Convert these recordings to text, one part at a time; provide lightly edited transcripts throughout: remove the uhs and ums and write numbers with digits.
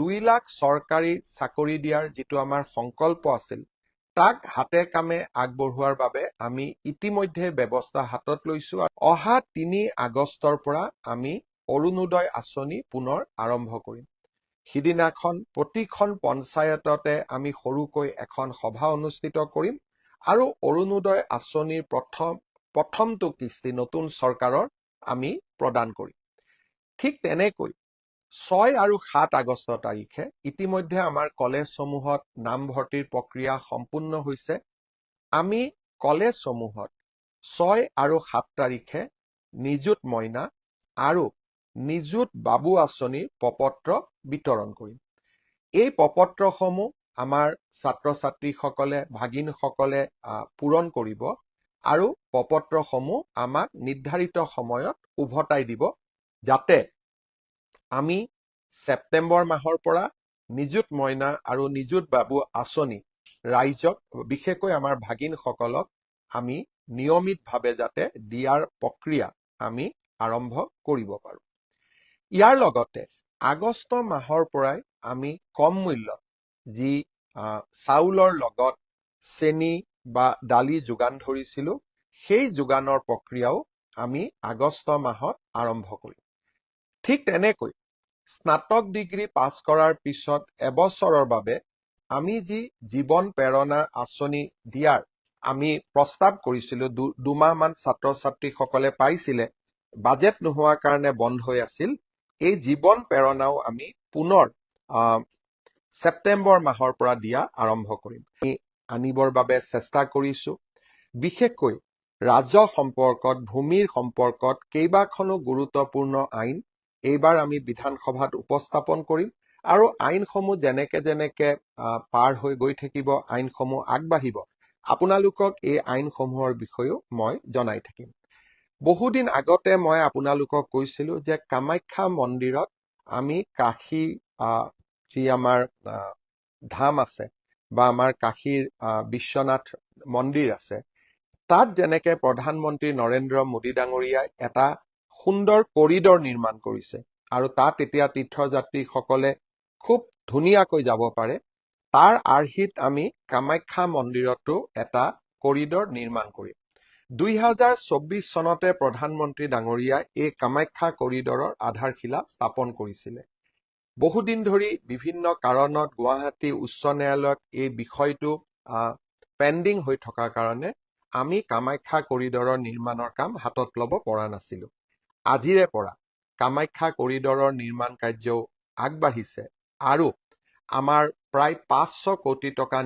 2 লাখ চৰকাৰী চাকৰি দিয়াৰ যিটো আমাৰ সংকল্প আছিল তাক হাতে কামে আগবঢ়োৱাৰ বাবে আমি ইতিমধ্যে ব্যৱস্থা হাতত লৈছো। অহা 3 আগষ্টৰ পৰা আমি অৰুণোদয় আঁচনি পুনৰ আৰম্ভ কৰিম। সিদিনাখন প্ৰতিখন পঞ্চায়ততে আমি সৰুকৈ এখন সভা অনুষ্ঠিত কৰিম আৰু অৰুণোদয় আঁচনিৰ প্ৰথমটো কিস্তি নতুন চৰকাৰৰ আমি প্ৰদান কৰিম। ঠিক তেনেকৈ 6 আৰু 7 আগষ্ট তাৰিখে ইতিমধ্যে আমাৰ কলেজসমূহত নামভৰ্তিৰ প্ৰক্ৰিয়া সম্পূৰ্ণ হৈছে। আমি কলেজসমূহত 6 আৰু 7 তাৰিখে নিযুত মইনা আৰু নিযুত বাবু আঁচনিৰ প্ৰপত্ৰ বিতৰণ কৰিম। এই প্ৰপত্ৰসমূহ আমাৰ ছাত্ৰ ছাত্ৰীসকলে ভাগিনসকলে পূৰণ কৰিব আৰু প্ৰপত্ৰসমূহ আমাক নিৰ্ধাৰিত সময়ত উভতাই দিব, যাতে আমি ছেপ্টেম্বৰ মাহৰ পৰা নিযুত মইনা আৰু নিযুত বাবু আঁচনি ৰাইজক বিশেষকৈ আমাৰ ভাগিনসকলক আমি নিয়মিতভাৱে যাতে দিয়াৰ প্ৰক্ৰিয়া আমি আৰম্ভ কৰিব পাৰোঁ। ইয়াৰ লগতে আগষ্ট মাহৰ পৰাই আমি কম মূল্যত যি চাউলৰ লগত চেনি বা দালি যোগান ধৰিছিলোঁ সেই যোগানৰ প্ৰক্ৰিয়াও আমি আগষ্ট মাহত আৰম্ভ কৰিম। ঠিক তেনেকৈ স্নাতক ডিগ্ৰী পাছ কৰাৰ পিছত এবছৰৰ বাবে আমি যি জীৱন প্ৰেৰণা আঁচনি দিয়াৰ আমি প্ৰস্তাৱ কৰিছিলোঁ, 2 মাহমান ছাত্ৰ ছাত্ৰীসকলে পাইছিলে, বাজেট নোহোৱাৰ কাৰণে বন্ধ হৈ আছিল। এই জীৱন প্ৰেৰণাও আমি পুনৰ ছেপ্টেম্বৰ মাহৰ পৰা দিয়া আৰম্ভ কৰিম। আমি আনিবৰ বাবে চেষ্টা কৰিছোঁ। বিশেষকৈ ৰাজহ সম্পৰ্কত, ভূমিৰ সম্পৰ্কত কেইবাখনো গুৰুত্বপূৰ্ণ আইন এইবাৰ আমি বিধানসভাত উপস্থাপন কৰিম আৰু আইনসমূহ যেনেকে পাৰ হৈ গৈ থাকিব, আইনসমূহ আগবাঢ়িব, আপোনালোকক এই আইনসমূহৰ বিষয়েও মই জনাই থাকিম। বহুদিন আগতে মই আপোনালোকক কৈছিলোঁ যে কামাখ্যা মন্দিৰত আমি কাশী যি আমাৰ ধাম আছে বা আমাৰ কাশীৰ বিশ্বনাথ মন্দিৰ আছে, তাত যেনেকে প্ৰধানমন্ত্ৰী নৰেন্দ্ৰ মোদী ডাঙৰীয়াই এটা সুন্দৰ কৰিডৰ নিৰ্মাণ কৰিছে আৰু তাত এতিয়া তীৰ্থযাত্ৰীসকলে খুব ধুনীয়াকৈ যাব পাৰে, তাৰ আৰ্হিত আমি কামাখ্যা মন্দিৰতো এটা কৰিডৰ নিৰ্মাণ কৰিম। 2024 চনতে প্ৰধানমন্ত্ৰী ডাঙৰীয়াই এই কামাখ্যা কৰিডৰৰ আধাৰশিলা স্থাপন কৰিছিলে। বহুদিন ধৰি বিভিন্ন কাৰণত গুৱাহাটী উচ্চ ন্যায়ালয়ত এই বিষয়টো পেণ্ডিং হৈ থকাৰ কাৰণে আমি কামাখ্যা কৰিডৰৰ নিৰ্মাণৰ কাম হাতত ল'ব পৰা নাছিলোঁ। আজিৰে পৰা কামাখ্যা কৰিডৰৰ নিৰ্মাণ কাৰ্যও আগবাঢ়িছে আৰু আমাৰ প্ৰায় 500 কোটি টকা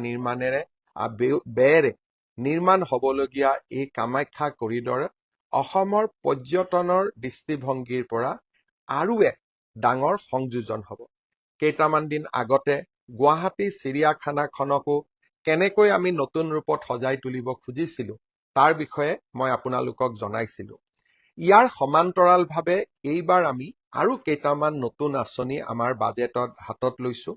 ব্যয়েৰে নিৰ্মাণ হ'বলগীয়া এই কামাখ্যা কৰিডৰে অসমৰ পৰ্যটনৰ দৃষ্টিভংগীৰ পৰা আৰু এক ডাঙৰ সংযোজন হ'ব। কেইটামান দিন আগতে গুৱাহাটী চিৰিয়াখানাখনকো কেনেকৈ আমি নতুন ৰূপত সজাই তুলিব খুজিছিলোঁ তাৰ বিষয়ে মই আপোনালোকক জনাইছিলোঁ। ইয়াৰ সমান্তৰালভাৱে এইবাৰ আমি আৰু কেইটামান নতুন আঁচনি আমাৰ বাজেটত হাতত লৈছোঁ।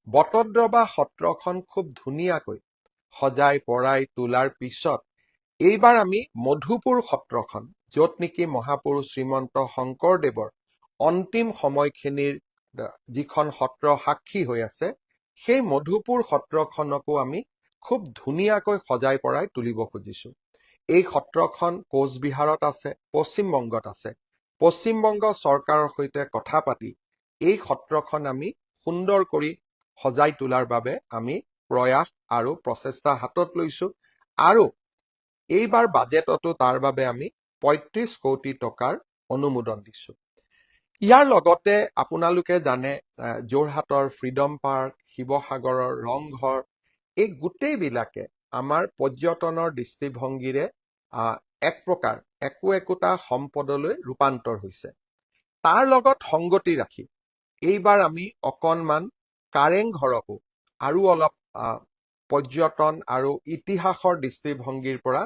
বটদ্ৰৱা সত্ৰখন খুব ধুনীয়াকৈ সজাই পৰাই তোলাৰ পিছত এইবাৰ আমি মধুপুৰ সত্ৰখন, য'ত নেকি মহাপুৰুষ শ্ৰীমন্ত শংকৰদেৱৰ অন্তিম সময়খিনিৰ যিখন সত্ৰ সাক্ষী হৈ আছে, সেই মধুপুৰ সত্ৰখনকো আমি খুব ধুনীয়াকৈ সজাই পৰাই তুলিব খুজিছোঁ। এই সত্ৰখন কোচবিহাৰত আছে, পশ্চিমবংগত আছে। পশ্চিমবংগ চৰকাৰৰ সৈতে কথা পাতি এই সত্ৰখন আমি সুন্দৰ কৰি সজাই তোলাৰ বাবে আমি প্ৰয়াস আৰু প্ৰচেষ্টা হাতত লৈছোঁ আৰু এইবাৰ বাজেটতো তাৰ বাবে আমি 35 কোটি টকাৰ অনুমোদন দিছোঁ। ইয়াৰ লগতে আপোনালোকে জানে যোৰহাটৰ ফ্ৰীডম পাৰ্ক, শিৱসাগৰৰ ৰংঘৰ, এই গোটেইবিলাকে আমাৰ পৰ্যটনৰ দৃষ্টিভংগীৰে এক প্ৰকাৰ একোটা সম্পদলৈ ৰূপান্তৰ হৈছে। তাৰ লগত সংগতি ৰাখি এইবাৰ আমি অকণমান কাৰেং ঘৰকো আৰু অলপ পৰ্যটন আৰু ইতিহাসৰ দৃষ্টিভংগীৰ পৰা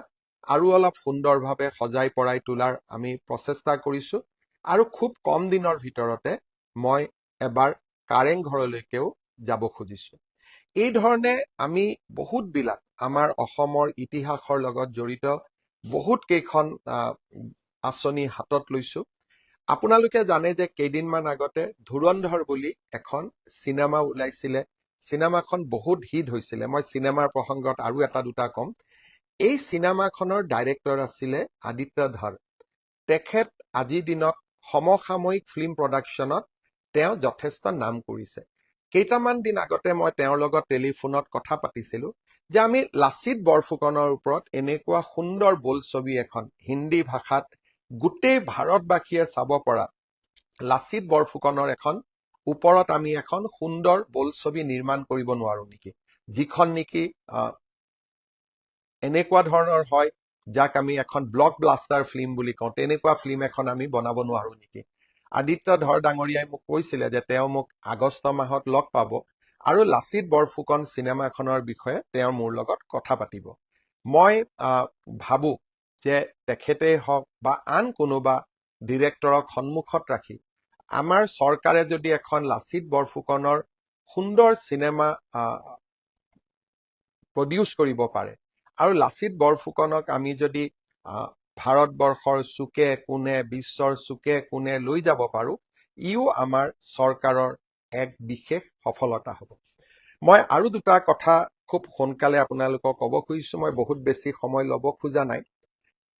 আৰু অলপ সুন্দৰভাৱে সজাই পৰাই তোলাৰ আমি প্ৰচেষ্টা কৰিছোঁ আৰু খুব কম দিনৰ ভিতৰতে মই এবাৰ কাৰেং ঘৰলৈকেও যাব খুজিছোঁ। এই ধৰণে আমি বহুতবিলাক আমাৰ অসমৰ ইতিহাসৰ লগত জড়িত বহুত কেইখন আঁচনি হাতত লৈছোঁ আপোনালোকে জানে যে কেইদিনমান আগতে ধুৰন্ধৰ বুলি এখন চিনেমা ওলাইছিলে। চিনেমাখন বহুত হিট হৈছিলে। মই চিনেমাৰ প্ৰসংগত আৰু এটা দুটা কম। এই চিনেমাখনৰ ডাইৰেক্টৰ আছিলে আদিত্য ধৰ। তেখেত আজিৰ দিনত সমসাময়িক ফিল্ম প্ৰডাকশ্যনত তেওঁ যথেষ্ট নাম কৰিছে। কেইটামান দিন আগতে মই তেওঁৰ লগত টেলিফোনত কথা পাতিছিলো যে আমি লাচিত বৰফুকনৰ ওপৰত এনেকুৱা সুন্দৰ বোলছবি এখন হিন্দী ভাষাত গোটেই ভাৰতবাসীয়ে চাব পৰা লাচিত বৰফুকনৰ এখন ওপৰত আমি এখন সুন্দৰ বোলছবি নিৰ্মাণ কৰিব নোৱাৰো নেকি, যিখন নেকি এনেকুৱা ধৰণৰ হয় যাক আমি এখন ব্লক ব্লাষ্টাৰ ফিল্ম বুলি কওঁ, তেনেকুৱা ফিল্ম এখন আমি বনাব নোৱাৰো নেকি। আদিত্য ধৰ ডাঙৰীয়াই মোক কৈছিলে যে তেওঁ মোক আগষ্ট মাহত লগ পাব আৰু লাচিত বৰফুকন চিনেমাখনৰ বিষয়ে তেওঁ মোৰ লগত কথা পাতিব। মই ভাবো যে তেখেতেই হওক বা আন কোনোবা ডিৰেক্টৰক সন্মুখত ৰাখি আমাৰ চৰকাৰে যদি এখন লাচিত বৰফুকনৰ সুন্দৰ চিনেমা প্ৰডিউচ কৰিব পাৰে আৰু লাচিত বৰফুকনক আমি যদি ভাৰতবৰ্ষৰ চুকে কোণে বিশ্বৰ চুকে কোণে লৈ যাব পাৰো, ইও আমাৰ চৰকাৰৰ এক বিশেষ সফলতা হ'ব। মই আৰু দুটা কথা খুব সোনকালে আপোনালোকক ক'ব খুজিছো। মই বহুত বেছি সময় ল'ব খোজা নাই।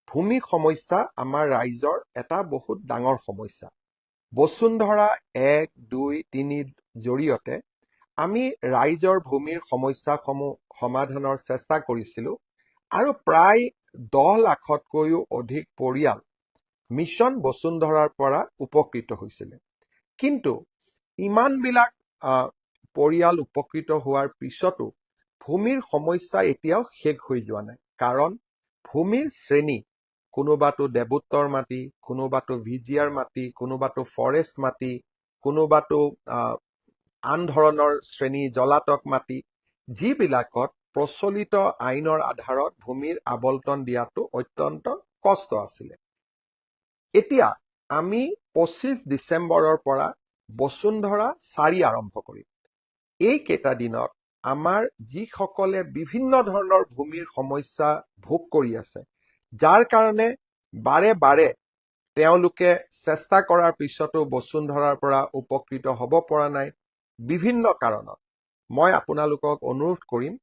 ভূমি সমস্যা আমাৰ ৰাইজৰ এটা বহুত ডাঙৰ সমস্যা। বসুন্ধৰা 1, 2, 3 জৰিয়তে আমি ৰাইজৰ ভূমিৰ সমস্যাসমূহ সমাধানৰ চেষ্টা কৰিছিলো আৰু প্ৰায় 10 লাখতকৈও অধিক পৰিয়াল মিছন বসুন্ধৰাৰ পৰা উপকৃত হৈছিলে। কিন্তু ইমানবিলাক পৰিয়াল উপকৃত হোৱাৰ পিছতো ভূমিৰ সমস্যা এতিয়াও শেষ হৈ যোৱা নাই। কাৰণ ভূমিৰ শ্ৰেণী, কোনোবাটো দেৱোত্তৰ মাটি, কোনোবাটো ভিজিয়াৰ মাটি, কোনোবাটো ফৰেষ্ট মাটি, কোনোবাটো আন ধৰণৰ শ্ৰেণী জলাতক মাটি, যিবিলাকত প্ৰচলিত আইনৰ আধাৰত ভূমিৰ আবলটন দিয়াটো অত্যন্ত কষ্ট আছিলে। এতিয়া আমি 25 ডিচেম্বৰৰ পৰা বসুন্ধৰা 4 আৰম্ভ কৰিম। এইকেইটা দিনত আমাৰ যিসকলে বিভিন্ন ধৰণৰ ভূমিৰ সমস্যা ভোগ কৰি আছে, যাৰ কাৰণে বাৰে বাৰে তেওঁলোকে চেষ্টা কৰাৰ পিছতো বসুন্ধৰাৰ পৰা উপকৃত হ'ব পৰা নাই বিভিন্ন কাৰণত, মই আপোনালোকক অনুৰোধ কৰিম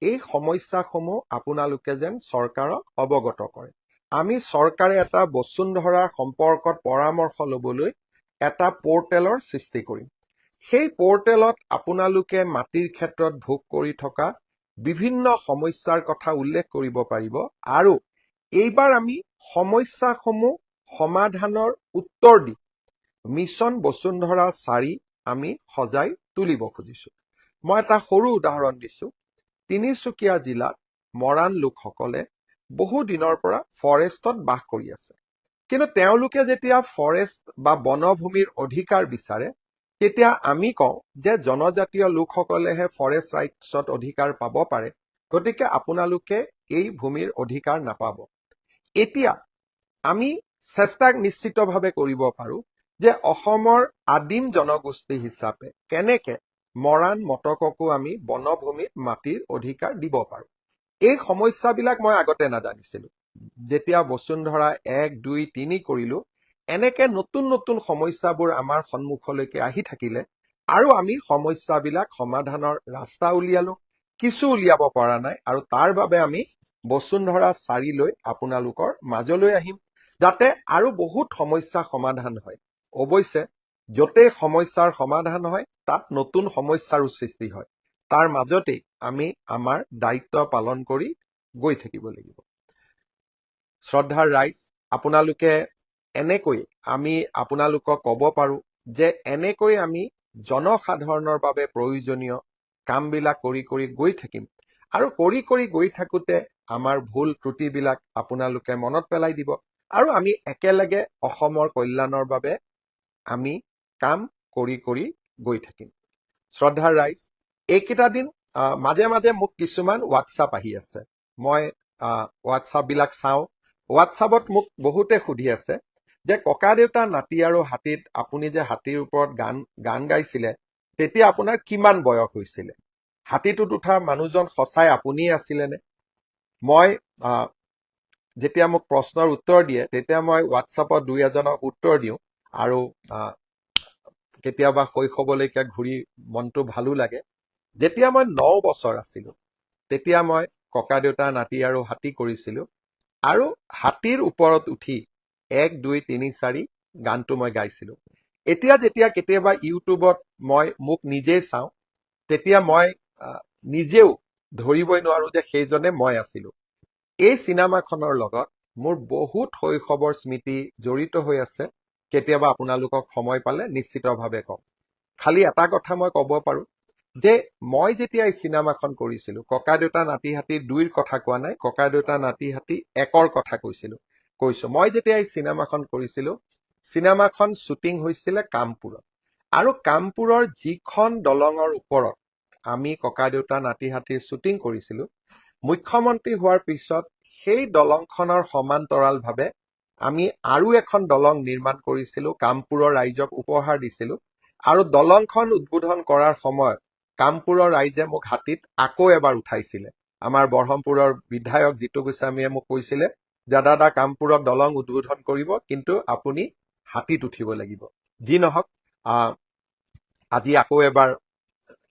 এই সমস্যাসমূহ আপোনালোকে যেন চৰকাৰক অৱগত কৰে। আমি চৰকাৰে এটা বসুন্ধৰাৰ সম্পৰ্কত পৰামৰ্শ ল'বলৈ এটা পৰ্টেলৰ সৃষ্টি কৰিম। সেই পৰ্টেলত আপোনালোকে মাটিৰ ক্ষেত্ৰত ভোগ কৰি থকা বিভিন্ন সমস্যাৰ কথা উল্লেখ কৰিব পাৰিব আৰু এইবাৰ আমি সমস্যাসমূহ সমাধানৰ উত্তৰ দি মিছন বসুন্ধৰা 4 আমি সজাই তুলিব খুজিছো। মই এটা সৰু উদাহৰণ দিছো। তিনিচুকীয়া জিলাত মৰাণ লোকসকলে বহু দিনৰ পৰা ফৰেষ্টত বাস কৰি আছে। কিন্তু তেওঁলোকে যেতিয়া ফৰেষ্ট বা বনভূমিৰ অধিকাৰ বিচাৰে, তেতিয়া আমি কওঁ যে জনজাতীয় লোকসকলেহে ফৰেষ্ট ৰাইটছত অধিকাৰ পাব পাৰে, গতিকে আপোনালোকে এই ভূমিৰ অধিকাৰ নাপাব। এতিয়া আমি চেষ্টা নিশ্চিতভাৱে কৰিব পাৰো যে অসমৰ আদিম জনগোষ্ঠী হিচাপে কেনেকে মৰাণ মটককো আমি বনভূমিত মাটিৰ অধিকাৰ দিব পাৰো। এই সমস্যাবিলাক মই আগতে নাজানিছিলো। যেতিয়া বসুন্ধৰা 1, 2, 3 কৰিলো, এনেকে নতুন নতুন সমস্যাবোৰ আমাৰ সন্মুখলৈকে আহি থাকিলে আৰু আমি সমস্যাবিলাক সমাধানৰ ৰাস্তা উলিয়ালো। কিছু উলিয়াব পৰা নাই আৰু তাৰ বাবে আমি বসুন্ধৰা 4 লৈ আপোনালোকৰ মাজলৈ আহিম, যাতে আৰু বহুত সমস্যা সমাধান হয়। অৱশ্যে য'তেই সমস্যাৰ সমাধান হয় তাত নতুন সমস্যাৰো সৃষ্টি হয়। তাৰ মাজতেই আমি আমাৰ দায়িত্ব পালন কৰি গৈ থাকিব লাগিব। শ্ৰদ্ধাৰ ৰাইজ, আপোনালোকে এনেকৈ আমি আপোনালোকক ক'ব পাৰো যে এনেকৈ আমি জনসাধাৰণৰ বাবে প্ৰয়োজনীয় কামবিলাক কৰি কৰি গৈ থাকিম আৰু কৰি কৰি গৈ থাকোতে আমাৰ ভুল ত্ৰুটিবিলাক আপোনালোকে মনত পেলাই দিব আৰু আমি একেলগে অসমৰ কল্যাণৰ বাবে আমি কাম কৰি কৰি গৈ থাকিম। শ্ৰদ্ধাৰ ৰাইজ, এইকেইটা দিন মাজে মাজে মোক কিছুমান হোৱাটছআপ আহি আছে। মই হোৱাটছআপবিলাক চাওঁ। হোৱাটছআপত মোক বহুতে সুধি আছে যে ককা দেউতা নাতি আৰু হাতীত আপুনি যে হাতীৰ ওপৰত গান গাইছিলে, তেতিয়া আপোনাৰ কিমান বয়স হৈছিলে? হাতীটোত উঠা মানুহজন সঁচাই আপুনিয়ে আছিলেনে? মই যেতিয়া মোক প্ৰশ্নৰ উত্তৰ দিয়ে তেতিয়া মই হোৱাটছআপত 2 এজনক উত্তৰ দিওঁ আৰু কেতিয়াবা শৈশৱলৈকে ঘূৰি মনটো ভালো লাগে। যেতিয়া মই 9 বছৰ আছিলো তেতিয়া মই ককা দেউতা নাতি আৰু হাতী কৰিছিলো আৰু হাতীৰ ওপৰত উঠি 1 2 3 4 গানটো মই গাইছিলো। এতিয়া যেতিয়া কেতিয়াবা ইউটিউবত মই মোক নিজেই চাওঁ তেতিয়া মই নিজেও ধৰিবই নোৱাৰো যে সেইজনে মই আছিলো। এই চিনেমাখনৰ লগত মোৰ বহুত শৈশৱৰ স্মৃতি জড়িত হৈ আছে। কেতিয়াবা আপোনালোকক সময় পালে নিশ্চিতভাৱে কম। খালি এটা কথা মই ক'ব পাৰো যে মই যেতিয়া এই চিনেমাখন কৰিছিলো ককা দেউতা নাতি হাতী 2ৰ কথা কোৱা নাই, ককা দেউতা নাতি হাতী 1ৰ কথা কৈছো। মই যেতিয়া এই চিনেমাখন কৰিছিলো চিনেমাখন শ্বুটিং হৈছিলে কামপুৰত আৰু কামপুৰৰ যিখন দলঙৰ ওপৰত আমি ককা দেউতা নাতি হাতীৰ শ্বুটিং কৰিছিলো মুখ্যমন্ত্ৰী হোৱাৰ পিছত সেই দলংখনৰ সমান্তৰালভাৱে আমি আৰু এখন দলং নিৰ্মাণ কৰিছিলো, কামপুৰৰ ৰাইজক উপহাৰ দিছিলো আৰু দলংখন উদ্বোধন কৰাৰ সময়ত কামপুৰৰ ৰাইজে মোক হাতীত আকৌ এবাৰ উঠাইছিলে। আমাৰ বৰহমপুৰৰ বিধায়ক জিতু গোস্বামীয়ে মোক কৈছিলে যে দাদা কামপুৰত দলং উদ্বোধন কৰিব কিন্তু আপুনি হাতীত উঠিব লাগিব। যি নহওক আজি আকৌ এবাৰ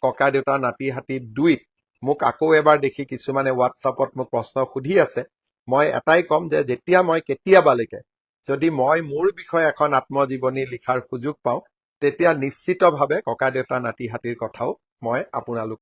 ককা দেউতা নাতি হাতী 2ত মোক আকৌ এবাৰ দেখি কিছুমানে হোৱাটছআপত মোক প্ৰশ্ন সুধি আছে। মই এটাই ক'ম যে যেতিয়া মই কেতিয়াবালৈকে যদি মই মোৰ বিষয়ে এখন আত্মজীৱনী লিখাৰ সুযোগ পাওঁ তেতিয়া নিশ্চিতভাৱে ককা দেউতা নাতি হাতীৰ কথাও মই আপোনালোকক